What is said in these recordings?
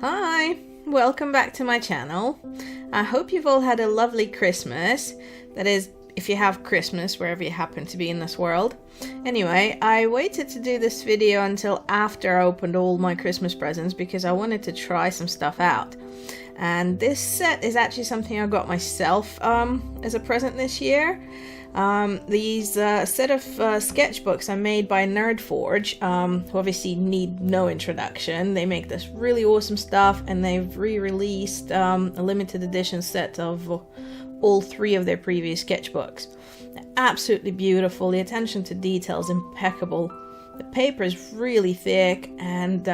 Hi, welcome back to my channel. I hope you've all had a lovely Christmas. That is, if you have Christmas wherever you happen to be in this world. Anyway, I waited to do this video until after I opened all my Christmas presents because I wanted to try some stuff out. And this set is actually something I got myself as a present this year. These set of sketchbooks are made by Nerdforge, who obviously need no introduction. They make this really awesome stuff, and they've re-released a limited edition set of all three of their previous sketchbooks. They're absolutely beautiful. The attention to detail is impeccable. The paper is really thick, and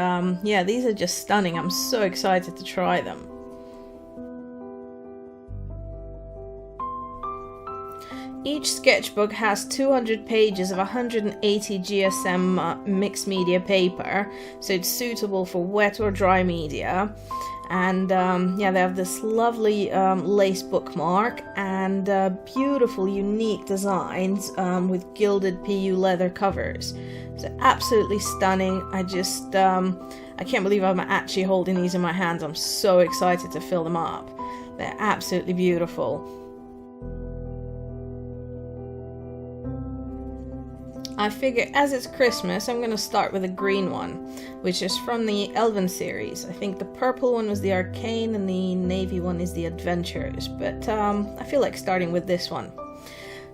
yeah, these are just stunning. I'm so excited to try them. Each sketchbook has 200 pages of 180 GSM mixed media paper, so it's suitable for wet or dry media. And yeah, they have this lovely lace bookmark and beautiful, unique designs with gilded PU leather covers. So absolutely stunning. I can't believe I'm actually holding these in my hands. I'm so excited to fill them up. They're absolutely beautiful. I figure as it's Christmas, I'm going to start with a green one, which is from the Elven series. I think the purple one was the Arcane and the navy one is the Adventures, but I feel like starting with this one.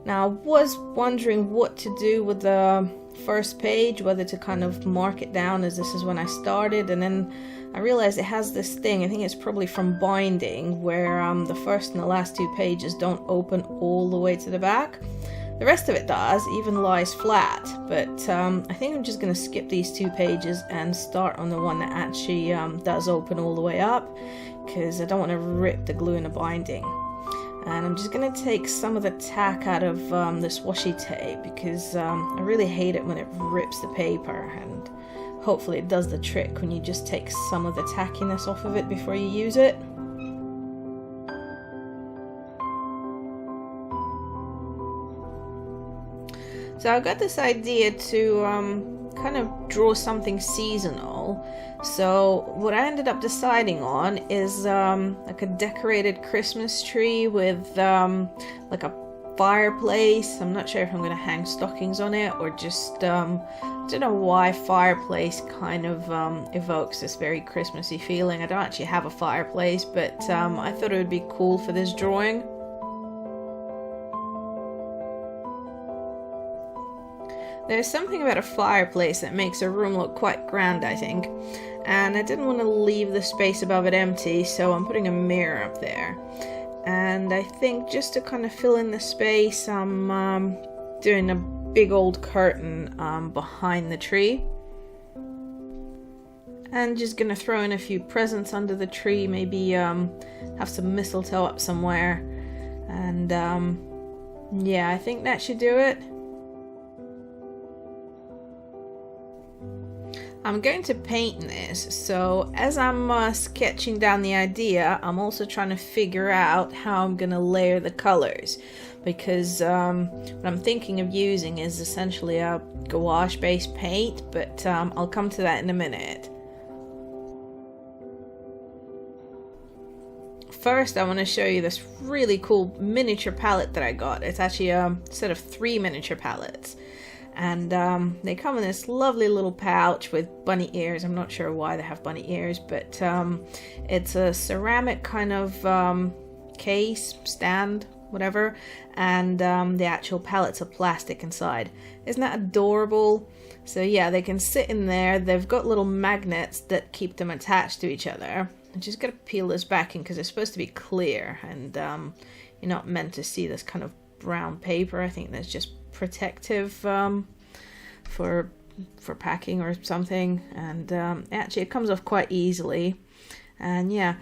Now, I was wondering what to do with the first page, whether to kind of mark it down as this is when I started, and then I realized it has this thing, I think it's probably from binding, where the first and the last two pages don't open all the way to the back. The rest of it does, even lies flat, but I think I'm just going to skip these two pages and start on the one that actually does open all the way up, because I don't want to rip the glue in the binding. And I'm just going to take some of the tack out of this washi tape, because I really hate it when it rips the paper, and hopefully it does the trick when you just take some of the tackiness off of it before you use it. So I got this idea to kind of draw something seasonal. So what I ended up deciding on is like a decorated Christmas tree with like a fireplace. I'm not sure if I'm going to hang stockings on it or just, I don't know why fireplace kind of evokes this very Christmassy feeling. I don't actually have a fireplace, but I thought it would be cool for this drawing. There's something about a fireplace that makes a room look quite grand, I think, and I didn't want to leave the space above it empty, so I'm putting a mirror up there. And I think just to kind of fill in the space, I'm doing a big old curtain behind the tree. And just gonna throw in a few presents under the tree, maybe have some mistletoe up somewhere. And yeah, I think that should do it. I'm going to paint this, so as I'm sketching down the idea, I'm also trying to figure out how I'm going to layer the colors, because what I'm thinking of using is essentially a gouache based paint, but I'll come to that in a minute. First, I want to show you this really cool miniature palette that I got. It's actually a set of 3 miniature palettes. And they come in this lovely little pouch with bunny ears. I'm not sure why they have bunny ears, but it's a ceramic kind of case, stand, whatever, and the actual pallets are plastic inside. Isn't that adorable? So yeah, they can sit in there. They've got little magnets that keep them attached to each other. I'm just going to peel this backing because it's supposed to be clear, and you're not meant to see this kind of brown paper. I think that's just protective for packing or something, and actually it comes off quite easily. And yeah,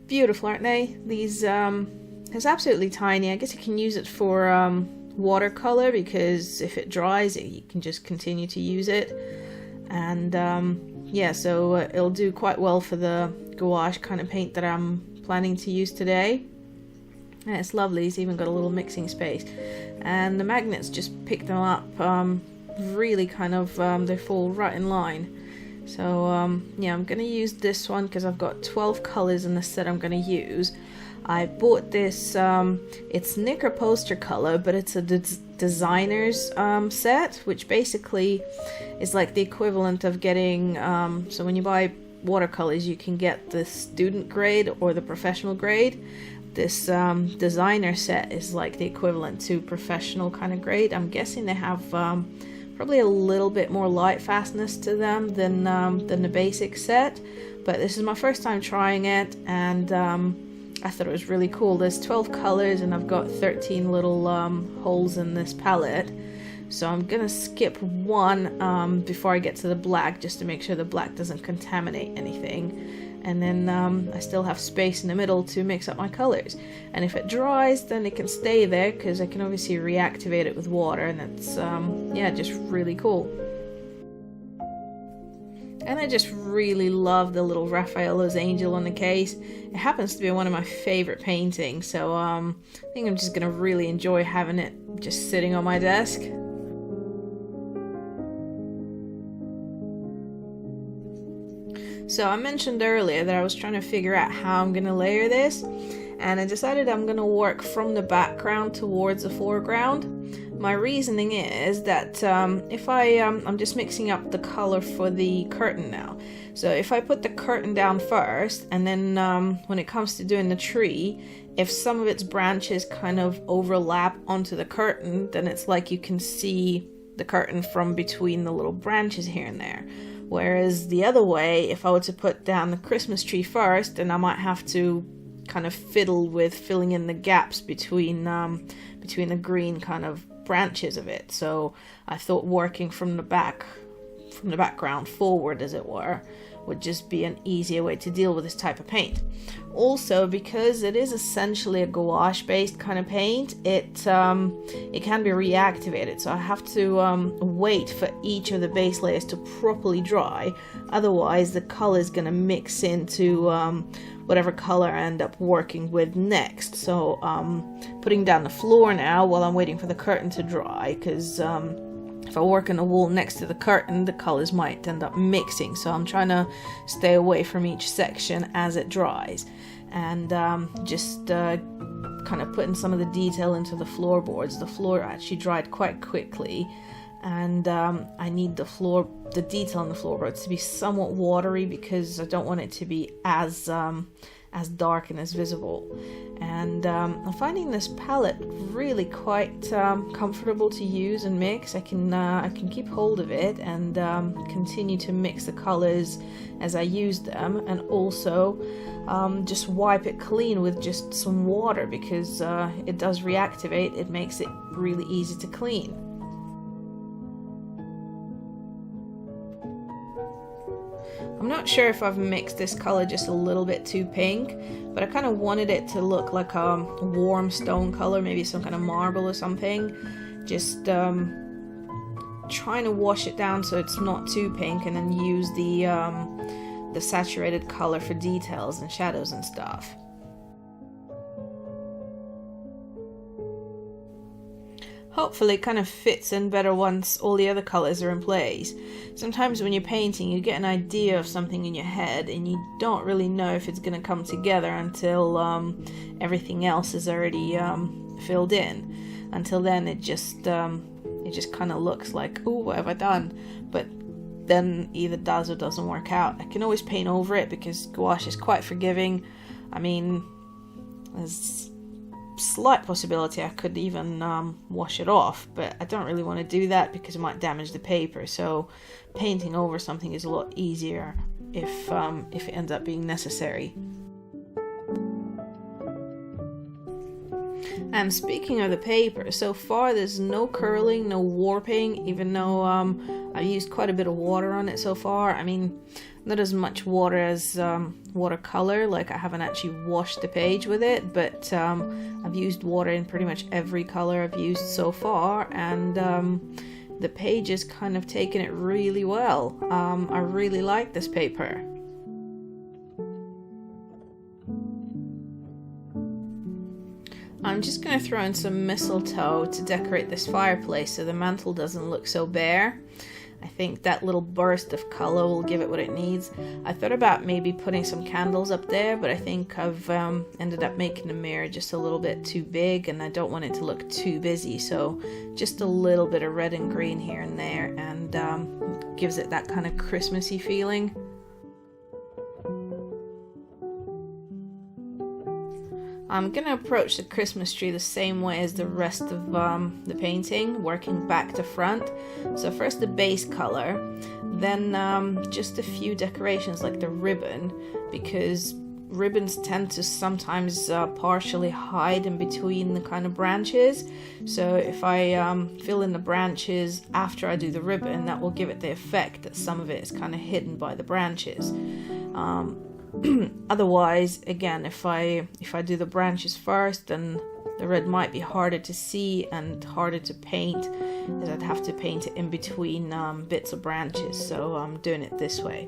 beautiful, aren't they? These it's absolutely tiny. I guess you can use it for watercolor, because if it dries you can just continue to use it. And yeah, so it'll do quite well for the gouache kind of paint that I'm planning to use today. And it's lovely. It's even got a little mixing space, and the magnets just pick them up really kind of they fall right in line. So yeah, I'm gonna use this one because I've got 12 colors in the set I'm gonna use. I bought this, it's Knicker Poster Color, but it's a designer's set, which basically is like the equivalent of getting, so when you buy watercolors, you can get the student grade or the professional grade. This designer set is like the equivalent to professional kind of grade. I'm guessing they have probably a little bit more light fastness to them than the basic set, but this is my first time trying it, and I thought it was really cool. There's 12 colors and I've got 13 little holes in this palette. So I'm gonna skip one before I get to the black, just to make sure the black doesn't contaminate anything. And then I still have space in the middle to mix up my colors. And if it dries, then it can stay there, because I can obviously reactivate it with water, and it's yeah, just really cool. And I just really love the little Raffaello's angel on the case. It happens to be one of my favorite paintings, so I think I'm just gonna really enjoy having it just sitting on my desk. So I mentioned earlier that I was trying to figure out how I'm gonna layer this, and I decided I'm gonna work from the background towards the foreground. My reasoning is that if I'm just mixing up the color for the curtain now. So if I put the curtain down first, and then when it comes to doing the tree, if some of its branches kind of overlap onto the curtain, then it's like you can see the curtain from between the little branches here and there. Whereas the other way, if I were to put down the Christmas tree first, then I might have to kind of fiddle with filling in the gaps between the green kind of branches of it. So I thought working from the background forward, as it were, would just be an easier way to deal with this type of paint. Also, because it is essentially a gouache based kind of paint, it can be reactivated, so I have to wait for each of the base layers to properly dry. Otherwise the color is going to mix into whatever color I end up working with next. So putting down the floor now while I'm waiting for the curtain to dry, because if I work on the wall next to the curtain, the colors might end up mixing. So I'm trying to stay away from each section as it dries, and just kind of putting some of the detail into the floorboards. The floor actually dried quite quickly, and I need the detail on the floorboards to be somewhat watery, because I don't want it to be as dark and as visible. And I'm finding this palette really quite comfortable to use and mix. I can keep hold of it and continue to mix the colors as I use them, and also just wipe it clean with just some water, because it does reactivate. It makes it really easy to clean. I'm not sure if I've mixed this color just a little bit too pink, but I kind of wanted it to look like a warm stone color, maybe some kind of marble or something. Just trying to wash it down so it's not too pink, and then use the saturated color for details and shadows and stuff. Hopefully it kind of fits in better once all the other colors are in place. Sometimes when you're painting, you get an idea of something in your head and you don't really know if it's going to come together until everything else is already filled in. Until then it just kind of looks like, ooh, what have I done? But then either does or doesn't work out. I can always paint over it because gouache is quite forgiving. I mean, there's slight possibility I could even wash it off, but I don't really want to do that because it might damage the paper. So painting over something is a lot easier if it ends up being necessary. And speaking of the paper, so far there's no curling, no warping, even though I've used quite a bit of water on it so far. I mean, not as much water as watercolor, like I haven't actually washed the page with it, but I've used water in pretty much every color I've used so far, and the page has kind of taken it really well. I really like this paper. I'm just going to throw in some mistletoe to decorate this fireplace so the mantle doesn't look so bare. I think that little burst of color will give it what it needs. I thought about maybe putting some candles up there, but I think I've ended up making the mirror just a little bit too big, and I don't want it to look too busy, so just a little bit of red and green here and there, and gives it that kind of Christmassy feeling. I'm going to approach the Christmas tree the same way as the rest of the painting, working back to front. So first the base color, then just a few decorations like the ribbon, because ribbons tend to sometimes partially hide in between the kind of branches. So if I fill in the branches after I do the ribbon, that will give it the effect that some of it is kind of hidden by the branches. Otherwise, again, if I do the branches first, then the red might be harder to see and harder to paint, as I'd have to paint it in between bits of branches. So I'm doing it this way.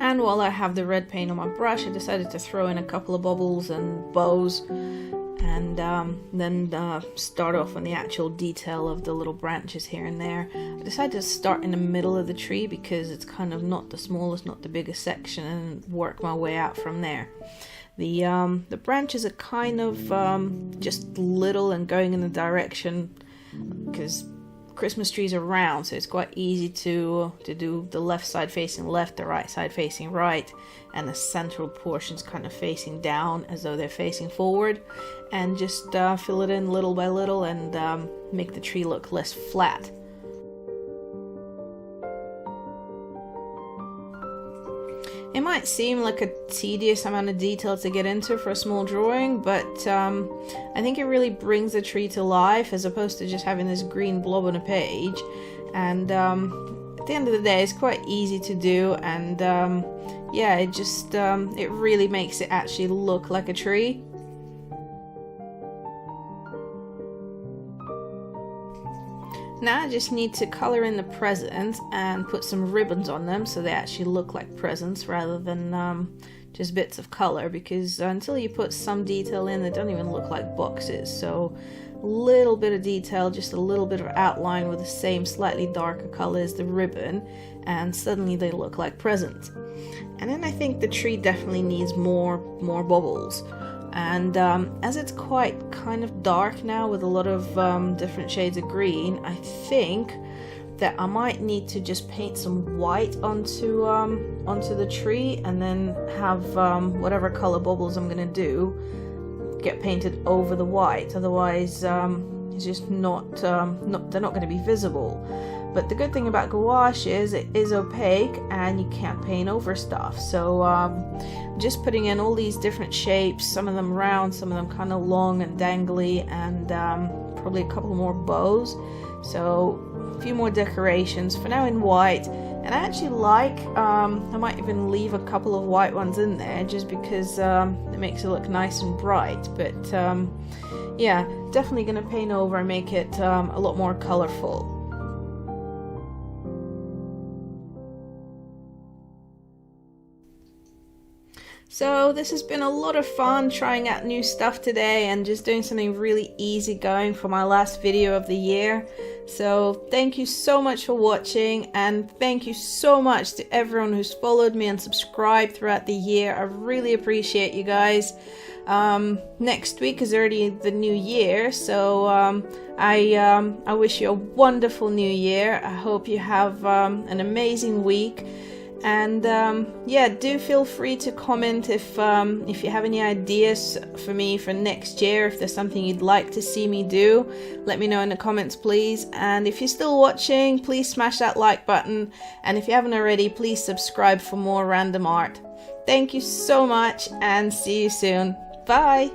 And while I have the red paint on my brush, I decided to throw in a couple of bubbles and bows, and then start off on the actual detail of the little branches here and there. I decided to start in the middle of the tree because it's kind of not the smallest, not the biggest section, and work my way out from there. The branches are kind of just little and going in the direction, because Christmas trees are round, so it's quite easy to do the left side facing left, the right side facing right, and the central portions kind of facing down as though they're facing forward, and just fill it in little by little and make the tree look less flat. It might seem like a tedious amount of detail to get into for a small drawing, but I think it really brings the tree to life as opposed to just having this green blob on a page. And at the end of the day, it's quite easy to do, and yeah, it really makes it actually look like a tree. Now I just need to color in the presents and put some ribbons on them so they actually look like presents rather than just bits of color, because until you put some detail in, they don't even look like boxes. So a little bit of detail, just a little bit of outline with the same slightly darker color as the ribbon, and suddenly they look like presents. And then I think the tree definitely needs more bubbles. And as it's quite kind of dark now with a lot of different shades of green, I think that I might need to just paint some white onto the tree, and then have whatever color bubbles I'm gonna do get painted over the white. Otherwise, it's just they're not going to be visible. But the good thing about gouache is it is opaque and you can't paint over stuff. So just putting in all these different shapes, some of them round, some of them kind of long and dangly, and probably a couple more bows. So a few more decorations for now in white. And I actually like, I might even leave a couple of white ones in there just because it makes it look nice and bright. But yeah, definitely going to paint over and make it a lot more colorful. So this has been a lot of fun trying out new stuff today and just doing something really easy going for my last video of the year. So thank you so much for watching, and thank you so much to everyone who's followed me and subscribed throughout the year. I really appreciate you guys. Next week is already the new year, so I wish you a wonderful new year. I hope you have an amazing week. And yeah, do feel free to comment if you have any ideas for me for next year, if there's something you'd like to see me do. Let me know in the comments, please. And if you're still watching, please smash that like button, and if you haven't already, please subscribe for more random art. Thank you so much, and see you soon. Bye!